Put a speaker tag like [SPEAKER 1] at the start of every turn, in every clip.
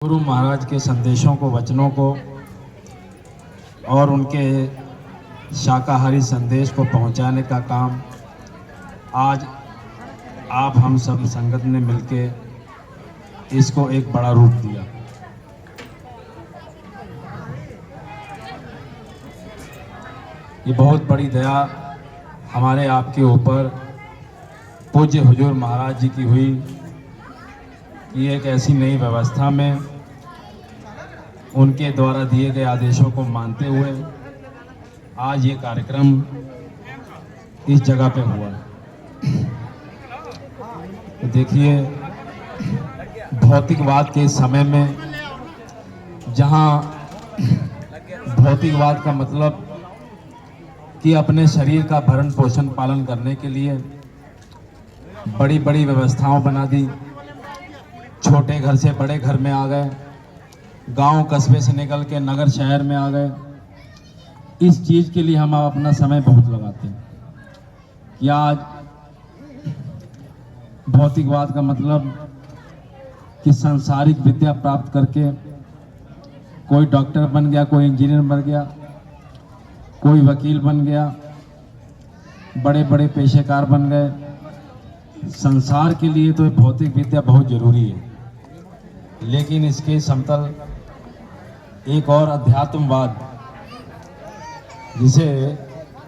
[SPEAKER 1] गुरु महाराज के संदेशों को, वचनों को और उनके शाकाहारी संदेश को पहुंचाने का काम आज आप हम सब संगत ने मिलके इसको एक बड़ा रूप दिया। ये बहुत बड़ी दया हमारे आपके ऊपर पूज्य हुजूर महाराज जी की हुई कि एक ऐसी नई व्यवस्था में उनके द्वारा दिए गए आदेशों को मानते हुए आज ये कार्यक्रम इस जगह पे हुआ। तो देखिए, भौतिकवाद के समय में जहाँ भौतिकवाद का मतलब कि अपने शरीर का भरण पोषण पालन करने के लिए बड़ी बड़ी व्यवस्थाओं बना दी, छोटे घर से बड़े घर में आ गए, गांव कस्बे से निकल के नगर शहर में आ गए। इस चीज़ के लिए हम अपना समय बहुत लगाते हैं कि आज भौतिकवाद का मतलब कि सांसारिक विद्या प्राप्त करके कोई डॉक्टर बन गया, कोई इंजीनियर बन गया, कोई वकील बन गया, बड़े बड़े पेशेकार बन गए। संसार के लिए तो भौतिक विद्या बहुत जरूरी है, लेकिन इसके समतल एक और अध्यात्मवाद, जिसे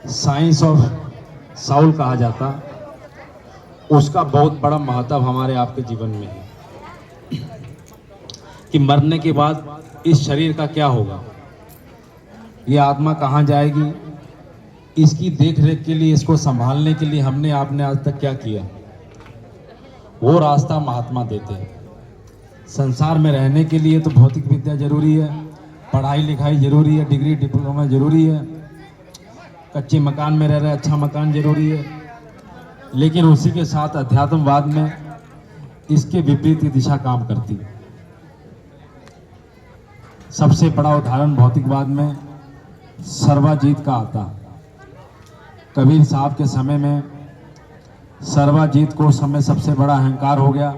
[SPEAKER 1] साइंस ऑफ साउल कहा जाता, उसका बहुत बड़ा महत्व हमारे आपके जीवन में है कि मरने के बाद इस शरीर का क्या होगा, ये आत्मा कहाँ जाएगी, इसकी देखरेख के लिए, इसको संभालने के लिए हमने आपने आज तक क्या किया, वो रास्ता महात्मा देते हैं। संसार में रहने के लिए तो भौतिक विद्या जरूरी है, पढ़ाई लिखाई जरूरी है, डिग्री डिप्लोमा जरूरी है, कच्चे मकान में रह रहे अच्छा मकान जरूरी है, लेकिन उसी के साथ अध्यात्मवाद में इसके विपरीत दिशा काम करती है। सबसे बड़ा उदाहरण भौतिकवाद में सर्वाजीत का आता। कबीर साहब के समय में सर्वाजीत को उस समय सबसे बड़ा अहंकार हो गया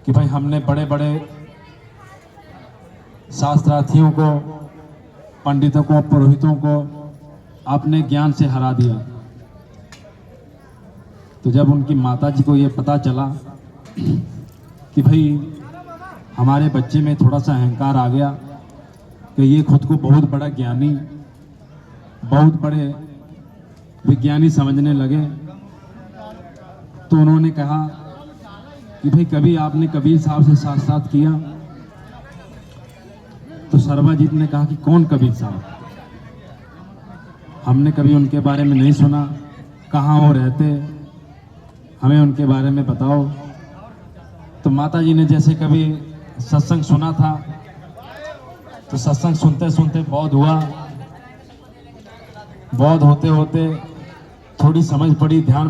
[SPEAKER 1] कि भाई हमने बड़े बड़े शास्त्रार्थियों को, पंडितों को, पुरोहितों को अपने ज्ञान से हरा दिया। तो जब उनकी माताजी को ये पता चला कि भाई हमारे बच्चे में थोड़ा सा अहंकार आ गया कि ये खुद को बहुत बड़ा ज्ञानी, बहुत बड़े विज्ञानी समझने लगे, तो उन्होंने कहा कि भाई कभी आपने कबीर साहब से साक्षात किया? तो सर्वाजीत ने कहा कि कौन कबीर साहब, हमने कभी उनके बारे में नहीं सुना, कहाँ वो रहते, हमें उनके बारे में बताओ। तो माताजी ने जैसे कभी सत्संग सुना था, तो सत्संग सुनते सुनते बौद्ध हुआ, बौद्ध होते होते थोड़ी समझ पड़ी, ध्यान